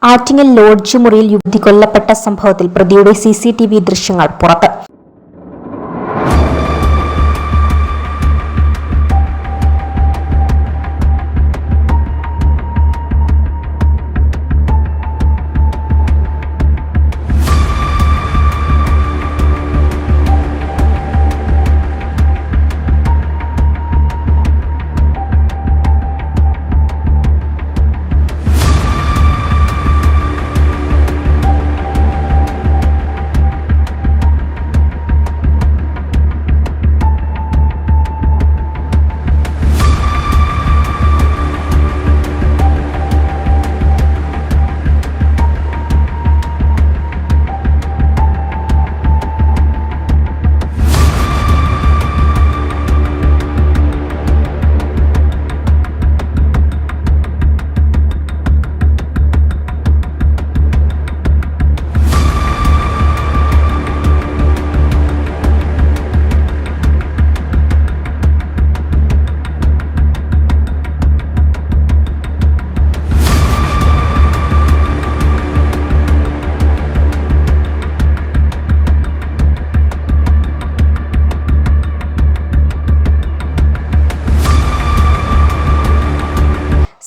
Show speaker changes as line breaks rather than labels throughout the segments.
Attingal lodge മുറിയിൽ യുവതി കൊല്ലപ്പെട്ട സംഭവത്തിൽ പ്രതിയുടെ CCTV ദൃശ്യങ്ങൾ പുറത്ത്.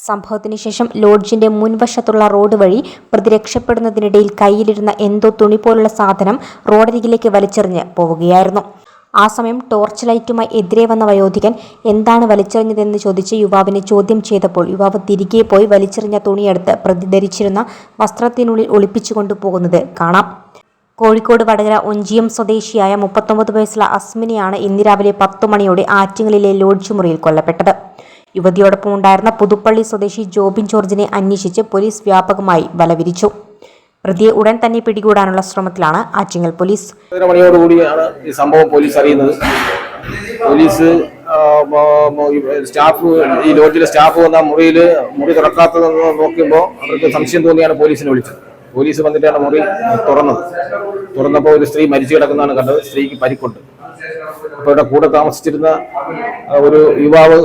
സംഭവത്തിന് ശേഷം ലോഡ്ജിന്റെ മുൻവശത്തുള്ള റോഡ് വഴി പ്രതി രക്ഷപ്പെടുന്നതിനിടയിൽ കയ്യിലിരുന്ന എന്തോ തുണി പോലുള്ള സാധനം റോഡരികിലേക്ക് വലിച്ചെറിഞ്ഞ് പോവുകയായിരുന്നു. ആ സമയം ടോർച്ച് ലൈറ്റുമായി എതിരെ വന്ന വയോധികൻ എന്താണ് വലിച്ചെറിഞ്ഞതെന്ന് ചോദിച്ച് യുവാവിനെ ചോദ്യം ചെയ്തപ്പോൾ യുവാവ് തിരികെ പോയി വലിച്ചെറിഞ്ഞ തുണിയെടുത്ത് പ്രതി ധരിച്ചിരുന്ന വസ്ത്രത്തിനുള്ളിൽ ഒളിപ്പിച്ചു കൊണ്ടുപോകുന്നത് കാണാം. കോഴിക്കോട് വടകര ഒഞ്ചിയം സ്വദേശിയായ 39 വയസ്സുള്ള അസ്മിനെയാണ് ഇന്ന് രാവിലെ 10 മണിയോടെ ആറ്റിങ്ങലിലെ ലോഡ്ജ് മുറിയിൽ കൊല്ലപ്പെട്ടത്. യുവതിയോടൊപ്പം ഉണ്ടായിരുന്ന പുതുപ്പള്ളി സ്വദേശി ജോബിൻ ജോർജിനെ അന്വേഷിച്ച് പോലീസ് വ്യാപകമായി വലവിരിച്ചു. പ്രതിയെ ഉടൻ തന്നെ പിടികൂടാനുള്ള ശ്രമത്തിലാണ് ആറ്റിങ്ങൽ പോലീസ്.
മണിയോടുകൂടിയാണ് ഈ സംഭവം പോലീസ് അറിയുന്നത്. പോലീസ് സ്റ്റാഫ്, ഈ ലോഡ്ജിലെ സ്റ്റാഫ് വന്ന മുറി തുറക്കാത്തതെന്ന് നോക്കുമ്പോൾ അവർക്ക് സംശയം തോന്നിയാണ് പോലീസിനെ വിളിച്ചത്. പോലീസ് വന്നിട്ടാണ് മുറി തുറന്നപ്പോൾ ഒരു സ്ത്രീ മരിച്ചു കിടക്കുന്നതാണ് കണ്ടത്. സ്ത്രീക്ക് പരിക്കുണ്ട്. അപ്പോൾ ഇവിടെ കൂടെ താമസിച്ചിരുന്ന ഒരു യുവാവ്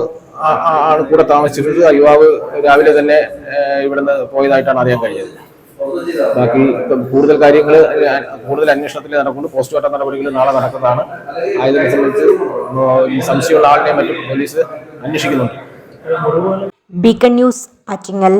ആണ് കൂടെ താമസിച്ചിരുന്നത്. ആ യുവാവ് രാവിലെ തന്നെ ഇവിടുന്ന് പോയതായിട്ടാണ് അറിയാൻ കഴിഞ്ഞത്. ബാക്കി കൂടുതൽ കാര്യങ്ങൾ കൂടുതൽ അന്വേഷണത്തിൽ നടക്കുന്നു. പോസ്റ്റ്മോർട്ടം നടപടികൾ നാളെ നടക്കുന്നതാണ്. അതിനെ സംബന്ധിച്ച് ഈ സംശയമുള്ള ആളിനെ മറ്റും പോലീസ് അന്വേഷിക്കുന്നുണ്ട്.
Beacon news, Attingal.